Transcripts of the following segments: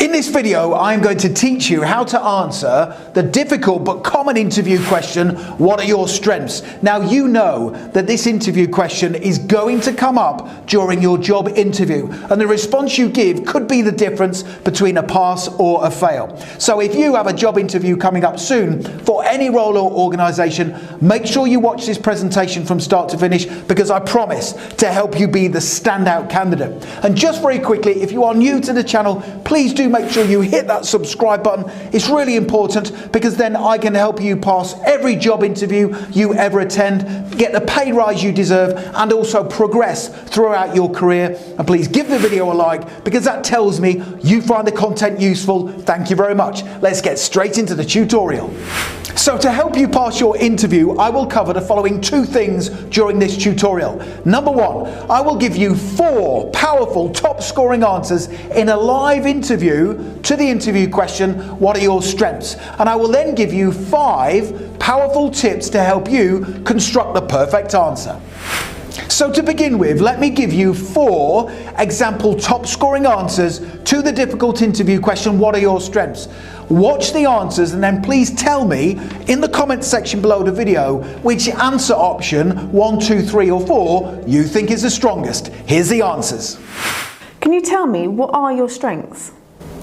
In this video, I'm going to teach you how to answer the difficult but common interview question, what are your strengths? Now, you know that this interview question is going to come up during your job interview, and the response you give could be the difference between a pass or a fail. So if you have a job interview coming up soon for any role or organisation, make sure you watch this presentation from start to finish, because I promise to help you be the standout candidate. And just very quickly, if you are new to the channel, please do make sure you hit that subscribe button. It's really important, because then I can help you pass every job interview you ever attend, get the pay rise you deserve, and also progress throughout your career. And please give the video a like, because that tells me you find the content useful. Thank you very much. Let's get straight into the tutorial. So to help you pass your interview, I will cover the following two things during this tutorial. Number one, I will give you 4 powerful top scoring answers in a live interview to the interview question, what are your strengths? And I will then give you 5 powerful tips to help you construct the perfect answer. So to begin with, let me give you 4 example top scoring answers to the difficult interview question, what are your strengths? Watch the answers and then please tell me in the comment section below the video which answer option 1, 2, 3 or 4 you think is the strongest. Here's the answers. Can you tell me, what are your strengths?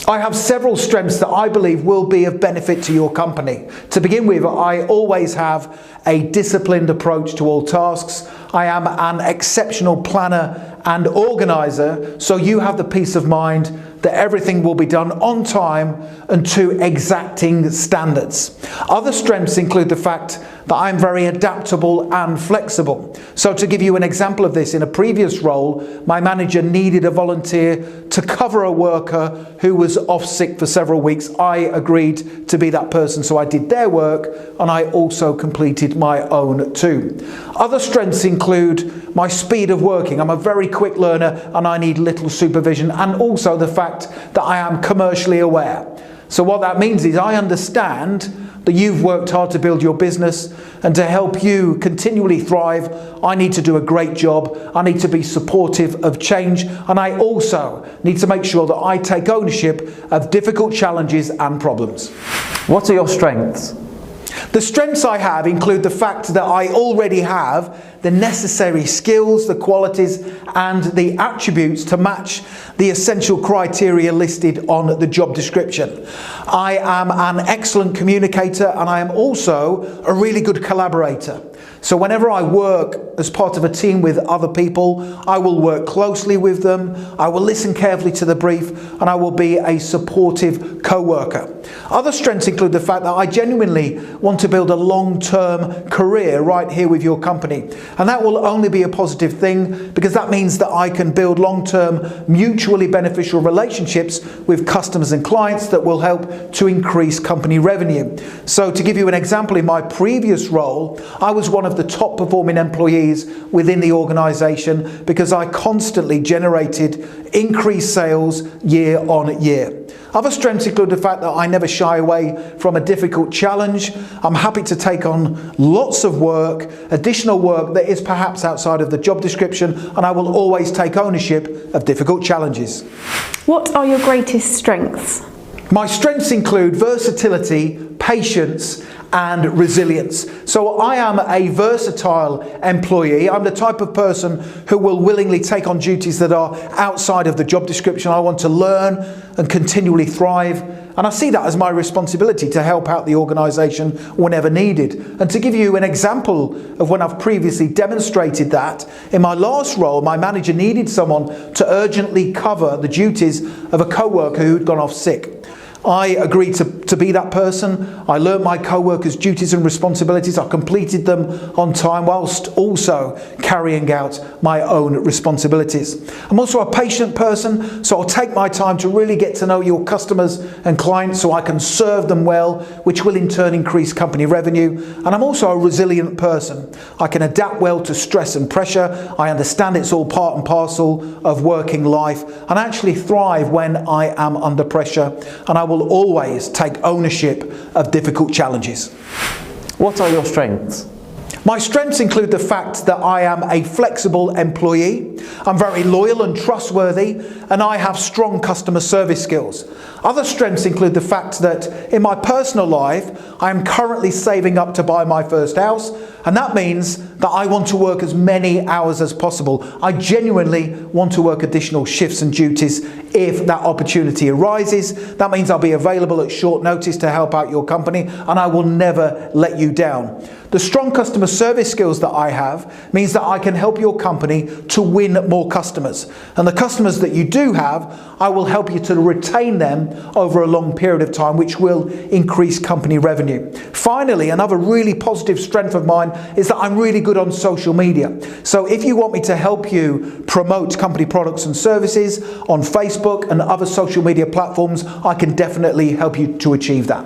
I have several strengths that I believe will be of benefit to your company. To begin with, I always have a disciplined approach to all tasks. I am an exceptional planner and organizer, so you have the peace of mind that everything will be done on time and to exacting standards. Other strengths include the fact that I'm very adaptable and flexible. So to give you an example of this, in a previous role, my manager needed a volunteer to cover a worker who was off sick for several weeks. I agreed to be that person, so I did their work and I also completed my own too. Other strengths include my speed of working. I'm a very quick learner and I need little supervision, and also the fact that I am commercially aware. So what that means is I understand that you've worked hard to build your business, and to help you continually thrive, I need to do a great job. I need to be supportive of change, and I also need to make sure that I take ownership of difficult challenges and problems. What are your strengths? The strengths I have include the fact that I already have the necessary skills, the qualities and the attributes to match the essential criteria listed on the job description. I am an excellent communicator and I am also a really good collaborator. So whenever I work as part of a team with other people, I will work closely with them, I will listen carefully to the brief, and I will be a supportive co-worker. Other strengths include the fact that I genuinely want to build a long-term career right here with your company. And that will only be a positive thing, because that means that I can build long-term mutually beneficial relationships with customers and clients that will help to increase company revenue. So to give you an example, in my previous role, I was one of the top performing employees within the organisation because I constantly generated increased sales year on year. Other strengths include the fact that I never shy away from a difficult challenge. I'm happy to take on lots of work, additional work that is perhaps outside of the job description, and I will always take ownership of difficult challenges. What are your greatest strengths? My strengths include versatility, patience and resilience. So I am a versatile employee. I'm the type of person who will willingly take on duties that are outside of the job description. I want to learn and continually thrive, and I see that as my responsibility to help out the organisation whenever needed. And to give you an example of when I've previously demonstrated that, in my last role, my manager needed someone to urgently cover the duties of a co-worker who'd gone off sick. I agreed to be that person. I learnt my co-workers' duties and responsibilities. I completed them on time whilst also carrying out my own responsibilities. I'm also a patient person, so I'll take my time to really get to know your customers and clients so I can serve them well, which will in turn increase company revenue. And I'm also a resilient person. I can adapt well to stress and pressure. I understand it's all part and parcel of working life, and I actually thrive when I am under pressure, and I will always take ownership of difficult challenges. What are your strengths? My strengths include the fact that I am a flexible employee, I'm very loyal and trustworthy, and I have strong customer service skills. Other strengths include the fact that in my personal life, I am currently saving up to buy my first house, and that means that I want to work as many hours as possible. I genuinely want to work additional shifts and duties if that opportunity arises. That means I'll be available at short notice to help out your company, and I will never let you down. The strong customer service skills that I have means that I can help your company to win more customers. And the customers that you do have, I will help you to retain them over a long period of time, which will increase company revenue. Finally, another really positive strength of mine is that I'm really good on social media. So if you want me to help you promote company products and services on Facebook and other social media platforms, I can definitely help you to achieve that.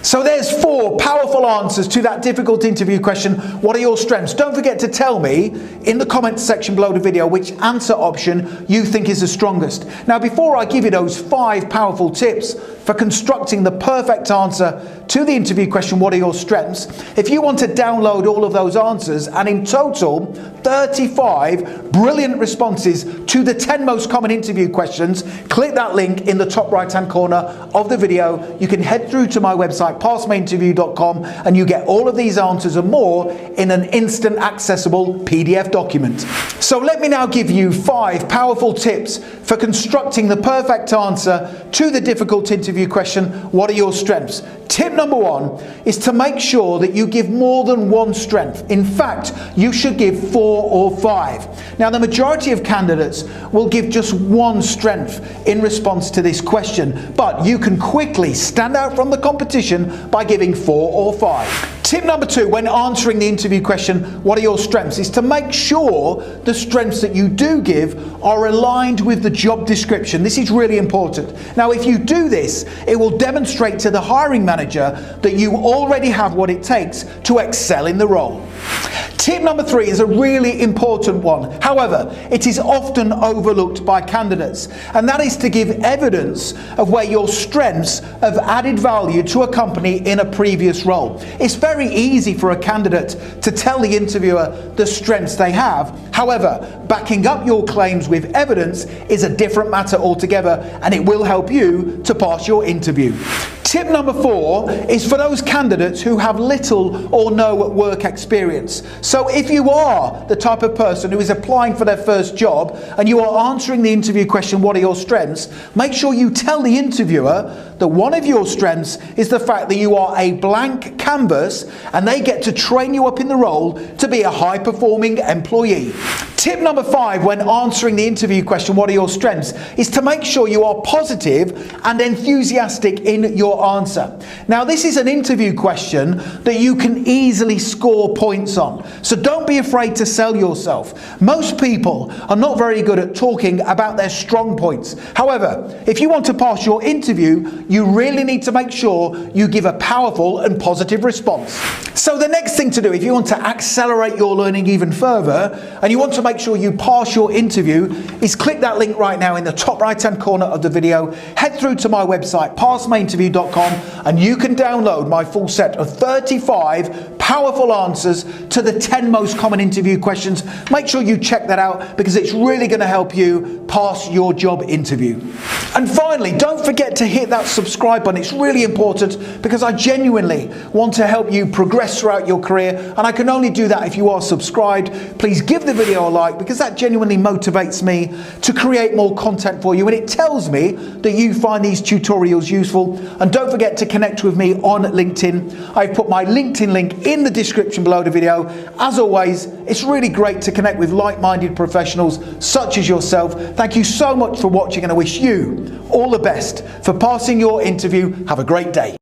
So there's 4 powerful answers to that difficult interview question, what are your strengths? Don't forget to tell me in the comments section below the video which answer option you think is the strongest. Now before I give you those 5 powerful tips for constructing the perfect answer to the interview question, what are your strengths? If you want to download all of those answers and in total 35 brilliant responses to the 10 most common interview questions, click that link in the top right hand corner of the video. You can head through to my website passmyinterview.com and you get all of these answers and more in an instant accessible PDF document. So let me now give you 5 powerful tips for constructing the perfect answer to the difficult interview question, what are your strengths? Tip number 1 is to make sure that you give more than one strength. In fact, you should give 4 or 5. Now, the majority of candidates will give just one strength in response to this question, but you can quickly stand out from the competition by giving 4 or 5. Tip number 2, when answering the interview question, what are your strengths, is to make sure the strengths that you do give are aligned with the job description. This is really important. Now, if you do this, it will demonstrate to the hiring manager that you already have what it takes to excel in the role. Tip number 3 is a really important one. However, it is often overlooked by candidates, and that is to give evidence of where your strengths have added value to a company in a previous role. It's very easy for a candidate to tell the interviewer the strengths they have. However, backing up your claims with evidence is a different matter altogether, and it will help you to pass your interview. Tip number 4 is for those candidates who have little or no work experience. So if you are the type of person who is applying for their first job and you are answering the interview question, what are your strengths? Make sure you tell the interviewer that one of your strengths is the fact that you are a blank canvas and they get to train you up in the role to be a high-performing employee. Tip number 5 when answering the interview question, what are your strengths, is to make sure you are positive and enthusiastic in your answer. Now, this is an interview question that you can easily score points on, so don't be afraid to sell yourself. Most people are not very good at talking about their strong points. However, if you want to pass your interview, you really need to make sure you give a powerful and positive response. So the next thing to do, if you want to accelerate your learning even further and you want to make sure you pass your interview, is click that link right now in the top right hand corner of the video, head through to my website passmyinterview.com and you can download my full set of 35 powerful answers to the 10 most common interview questions. Make sure you check that out because it's really going to help you pass your job interview. And finally, don't forget to hit that subscribe button. It's really important because I genuinely want to help you progress throughout your career, and I can only do that if you are subscribed. Please give the video a like because that genuinely motivates me to create more content for you, and it tells me that you find these tutorials useful. And don't forget to connect with me on LinkedIn. I've put my LinkedIn link in the description below the video. As always, it's really great to connect with like-minded professionals such as yourself. Thank you so much for watching, and I wish you all the best for passing your interview. Have a great day.